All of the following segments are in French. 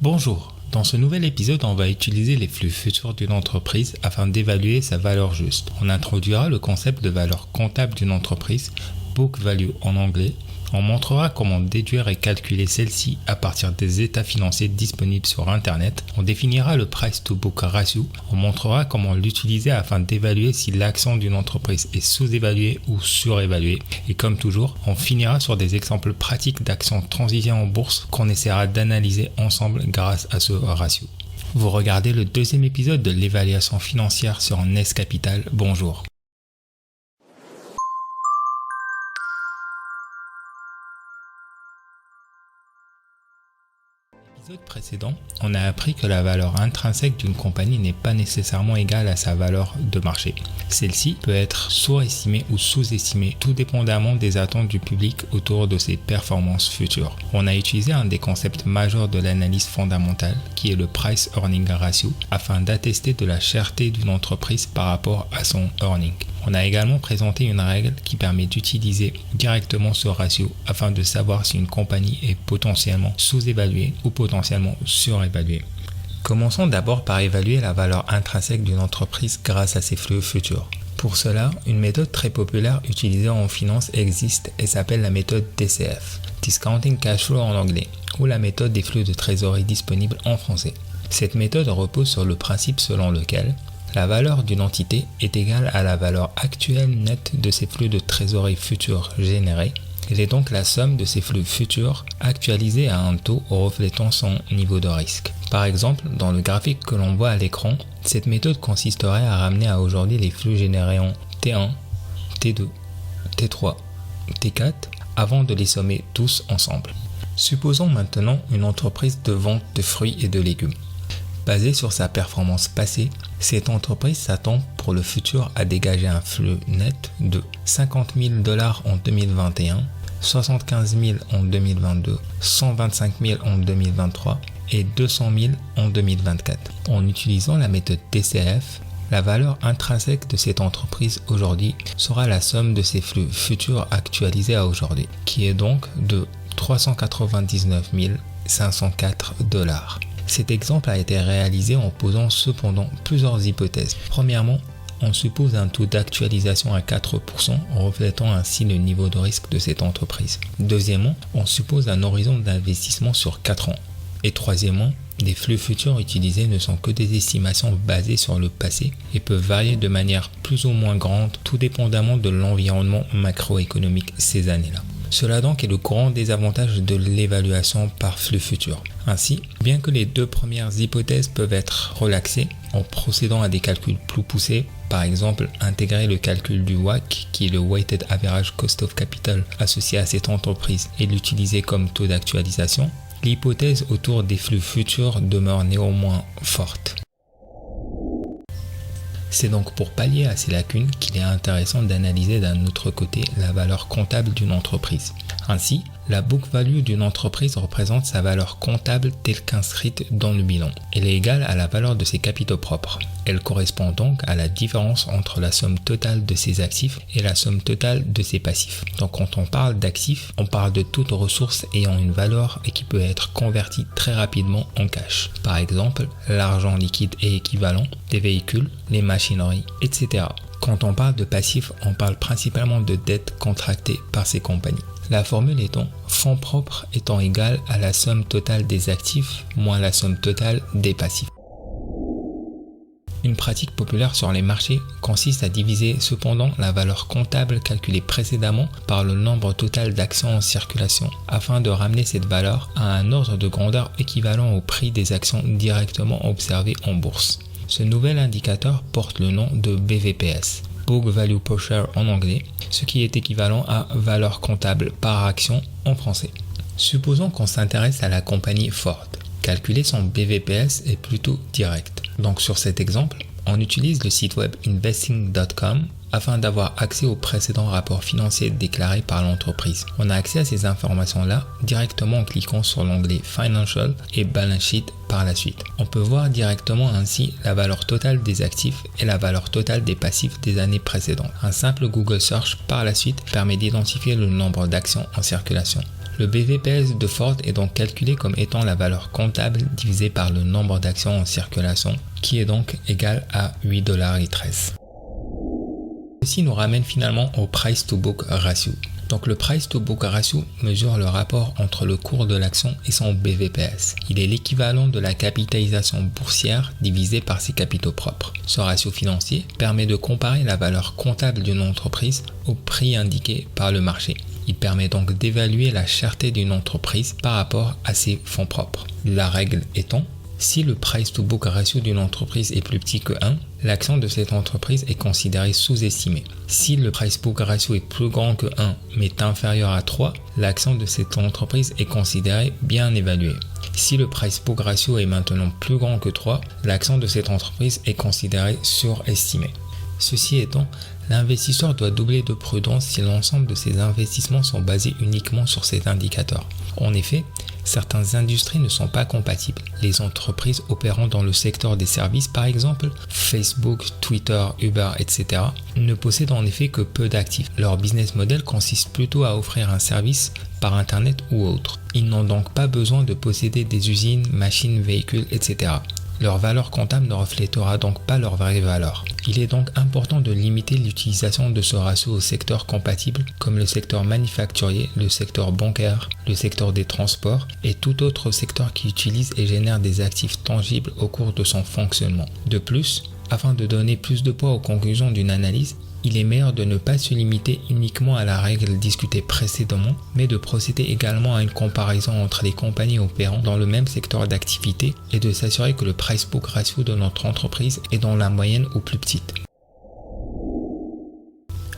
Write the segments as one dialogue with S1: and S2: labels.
S1: Bonjour, dans ce nouvel épisode, on va utiliser les flux futurs d'une entreprise afin d'évaluer sa valeur juste. On introduira le concept de valeur comptable d'une entreprise, book value en anglais. On montrera comment déduire et calculer celle-ci à partir des états financiers disponibles sur Internet. On définira le price to book ratio. On montrera comment l'utiliser afin d'évaluer si l'action d'une entreprise est sous-évaluée ou surévaluée. Et comme toujours, on finira sur des exemples pratiques d'actions transigées en bourse qu'on essaiera d'analyser ensemble grâce à ce ratio. Vous regardez le deuxième épisode de l'évaluation financière sur Nest Capital. Bonjour. Dans l'épisode précédent, on a appris que la valeur intrinsèque d'une compagnie n'est pas nécessairement égale à sa valeur de marché. Celle-ci peut être surestimée ou sous-estimée, tout dépendamment des attentes du public autour de ses performances futures. On a utilisé un des concepts majeurs de l'analyse fondamentale, qui est le Price Earning Ratio, afin d'attester de la cherté d'une entreprise par rapport à son earning. On a également présenté une règle qui permet d'utiliser directement ce ratio afin de savoir si une compagnie est potentiellement sous-évaluée ou potentiellement surévaluée. Commençons d'abord par évaluer la valeur intrinsèque d'une entreprise grâce à ses flux futurs. Pour cela, une méthode très populaire utilisée en finance existe et s'appelle la méthode DCF, Discounting Cash Flow en anglais, ou la méthode des flux de trésorerie disponibles en français. Cette méthode repose sur le principe selon lequel la valeur d'une entité est égale à la valeur actuelle nette de ses flux de trésorerie futurs générés. Elle est donc la somme de ces flux futurs actualisés à un taux reflétant son niveau de risque. Par exemple, dans le graphique que l'on voit à l'écran, cette méthode consisterait à ramener à aujourd'hui les flux générés en T1, T2, T3, T4 avant de les sommer tous ensemble. Supposons maintenant une entreprise de vente de fruits et de légumes. Basée sur sa performance passée, cette entreprise s'attend pour le futur à dégager un flux net de 50 000 $ en 2021, 75 000 en 2022, 125 000 en 2023 et 200 000 en 2024. En utilisant la méthode DCF, la valeur intrinsèque de cette entreprise aujourd'hui sera la somme de ses flux futurs actualisés à aujourd'hui, qui est donc de 399 504 $. Cet exemple a été réalisé en posant cependant plusieurs hypothèses. Premièrement, on suppose un taux d'actualisation à 4%, reflétant ainsi le niveau de risque de cette entreprise. Deuxièmement, on suppose un horizon d'investissement sur 4 ans. Et troisièmement, les flux futurs utilisés ne sont que des estimations basées sur le passé et peuvent varier de manière plus ou moins grande, tout dépendamment de l'environnement macroéconomique ces années-là. Cela donc est le grand désavantage de l'évaluation par flux futur. Ainsi, bien que les deux premières hypothèses peuvent être relaxées en procédant à des calculs plus poussés, par exemple intégrer le calcul du WACC, qui est le Weighted Average Cost of Capital associé à cette entreprise, et l'utiliser comme taux d'actualisation, l'hypothèse autour des flux futurs demeure néanmoins forte. C'est donc pour pallier à ces lacunes qu'il est intéressant d'analyser d'un autre côté la valeur comptable d'une entreprise. Ainsi, la book value d'une entreprise représente sa valeur comptable telle qu'inscrite dans le bilan. Elle est égale à la valeur de ses capitaux propres. Elle correspond donc à la différence entre la somme totale de ses actifs et la somme totale de ses passifs. Donc quand on parle d'actifs, on parle de toute ressource ayant une valeur et qui peut être convertie très rapidement en cash. Par exemple, l'argent liquide et équivalent, des véhicules, les machineries, etc. Quand on parle de passifs, on parle principalement de dettes contractées par ces compagnies. La formule étant fonds propres étant égale à la somme totale des actifs moins la somme totale des passifs. Une pratique populaire sur les marchés consiste à diviser cependant la valeur comptable calculée précédemment par le nombre total d'actions en circulation afin de ramener cette valeur à un ordre de grandeur équivalent au prix des actions directement observées en bourse. Ce nouvel indicateur porte le nom de BVPS, Book Value Per Share en anglais, ce qui est équivalent à valeur comptable par action en français. Supposons qu'on s'intéresse à la compagnie Ford. Calculer son BVPS est plutôt direct. Donc sur cet exemple, on utilise le site web investing.com afin d'avoir accès aux précédents rapports financiers déclarés par l'entreprise. On a accès à ces informations-là directement en cliquant sur l'onglet Financial et Balance Sheet par la suite. On peut voir directement ainsi la valeur totale des actifs et la valeur totale des passifs des années précédentes. Un simple Google Search par la suite permet d'identifier le nombre d'actions en circulation. Le BVPS de Ford est donc calculé comme étant la valeur comptable divisée par le nombre d'actions en circulation, qui est donc égal à 8,13 $. Ceci nous ramène finalement au Price to Book Ratio. Donc le Price to Book Ratio mesure le rapport entre le cours de l'action et son BVPS. Il est l'équivalent de la capitalisation boursière divisée par ses capitaux propres. Ce ratio financier permet de comparer la valeur comptable d'une entreprise au prix indiqué par le marché. Il permet donc d'évaluer la cherté d'une entreprise par rapport à ses fonds propres. La règle étant, si le Price to Book Ratio d'une entreprise est plus petit que 1, l'action de cette entreprise est considérée sous-estimée. Si le Price to Book Ratio est plus grand que 1 mais est inférieur à 3, l'action de cette entreprise est considérée bien évaluée. Si le Price to Book Ratio est maintenant plus grand que 3, l'action de cette entreprise est considérée surestimée. Ceci étant, l'investisseur doit doubler de prudence si l'ensemble de ses investissements sont basés uniquement sur cet indicateur. En effet, certaines industries ne sont pas compatibles. Les entreprises opérant dans le secteur des services, par exemple, Facebook, Twitter, Uber, etc., ne possèdent en effet que peu d'actifs. Leur business model consiste plutôt à offrir un service par Internet ou autre. Ils n'ont donc pas besoin de posséder des usines, machines, véhicules, etc. Leur valeur comptable ne reflétera donc pas leur vraie valeur. Il est donc important de limiter l'utilisation de ce ratio au secteur compatible comme le secteur manufacturier, le secteur bancaire, le secteur des transports et tout autre secteur qui utilise et génère des actifs tangibles au cours de son fonctionnement. De plus, afin de donner plus de poids aux conclusions d'une analyse, il est meilleur de ne pas se limiter uniquement à la règle discutée précédemment, mais de procéder également à une comparaison entre les compagnies opérant dans le même secteur d'activité et de s'assurer que le Price Book Ratio de notre entreprise est dans la moyenne ou plus petite.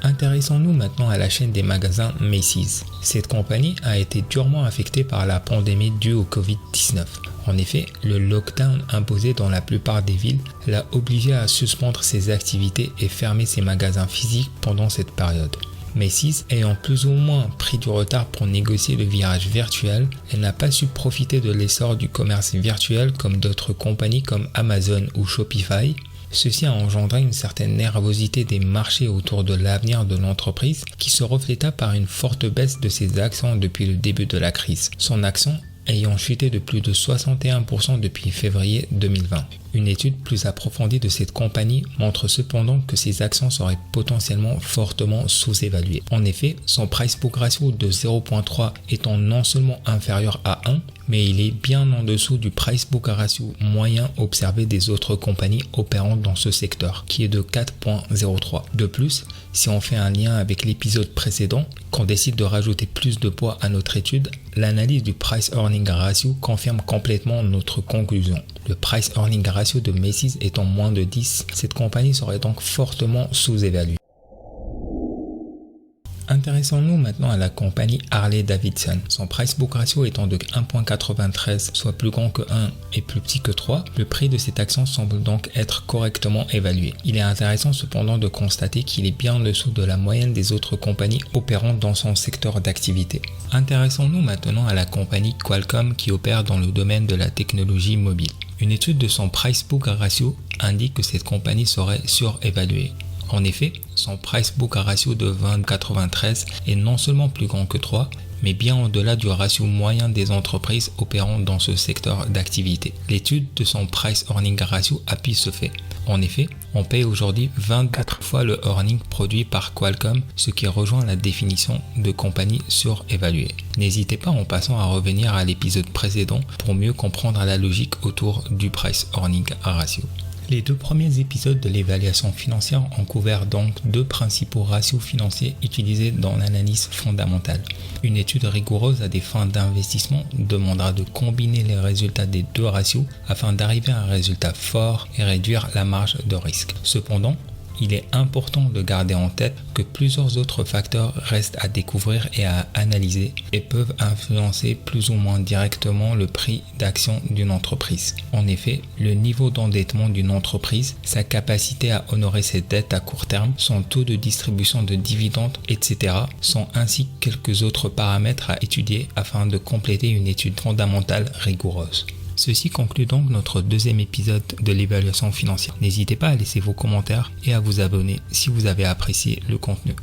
S1: Intéressons-nous maintenant à la chaîne des magasins Macy's. Cette compagnie a été durement affectée par la pandémie due au Covid-19. En effet, le lockdown imposé dans la plupart des villes l'a obligé à suspendre ses activités et fermer ses magasins physiques pendant cette période. Macy's ayant plus ou moins pris du retard pour négocier le virage virtuel, elle n'a pas su profiter de l'essor du commerce virtuel comme d'autres compagnies comme Amazon ou Shopify. Ceci a engendré une certaine nervosité des marchés autour de l'avenir de l'entreprise qui se refléta par une forte baisse de ses actions depuis le début de la crise. Son action ayant chuté de plus de 61% depuis février 2020. Une étude plus approfondie de cette compagnie montre cependant que ses actions seraient potentiellement fortement sous-évaluées. En effet, son Price Book Ratio de 0.3 étant non seulement inférieur à 1, mais il est bien en dessous du Price Book Ratio moyen observé des autres compagnies opérant dans ce secteur, qui est de 4.03. De plus, si on fait un lien avec l'épisode précédent, qu'on décide de rajouter plus de poids à notre étude, l'analyse du Price Earning Ratio confirme complètement notre conclusion. Le Price Earning Ratio de Macy's étant moins de 10, cette compagnie serait donc fortement sous-évaluée. Intéressons-nous maintenant à la compagnie Harley-Davidson. Son Price Book Ratio étant de 1.93, soit plus grand que 1 et plus petit que 3, le prix de cette action semble donc être correctement évalué. Il est intéressant cependant de constater qu'il est bien en dessous de la moyenne des autres compagnies opérant dans son secteur d'activité. Intéressons-nous maintenant à la compagnie Qualcomm qui opère dans le domaine de la technologie mobile. Une étude de son Price Book Ratio indique que cette compagnie serait surévaluée. En effet, son Price Book Ratio de 20,93 est non seulement plus grand que 3, mais bien au-delà du ratio moyen des entreprises opérant dans ce secteur d'activité. L'étude de son Price Earning Ratio appuie ce fait. En effet, on paye aujourd'hui 24 fois le earning produit par Qualcomm, ce qui rejoint la définition de compagnie surévaluée. N'hésitez pas en passant à revenir à l'épisode précédent pour mieux comprendre la logique autour du Price Earning Ratio. Les deux premiers épisodes de l'évaluation financière ont couvert donc deux principaux ratios financiers utilisés dans l'analyse fondamentale. Une étude rigoureuse à des fins d'investissement demandera de combiner les résultats des deux ratios afin d'arriver à un résultat fort et réduire la marge de risque. Cependant, il est important de garder en tête que plusieurs autres facteurs restent à découvrir et à analyser et peuvent influencer plus ou moins directement le prix d'action d'une entreprise. En effet, le niveau d'endettement d'une entreprise, sa capacité à honorer ses dettes à court terme, son taux de distribution de dividendes, etc. sont ainsi quelques autres paramètres à étudier afin de compléter une étude fondamentale rigoureuse. Ceci conclut donc notre deuxième épisode de l'évaluation financière. N'hésitez pas à laisser vos commentaires et à vous abonner si vous avez apprécié le contenu.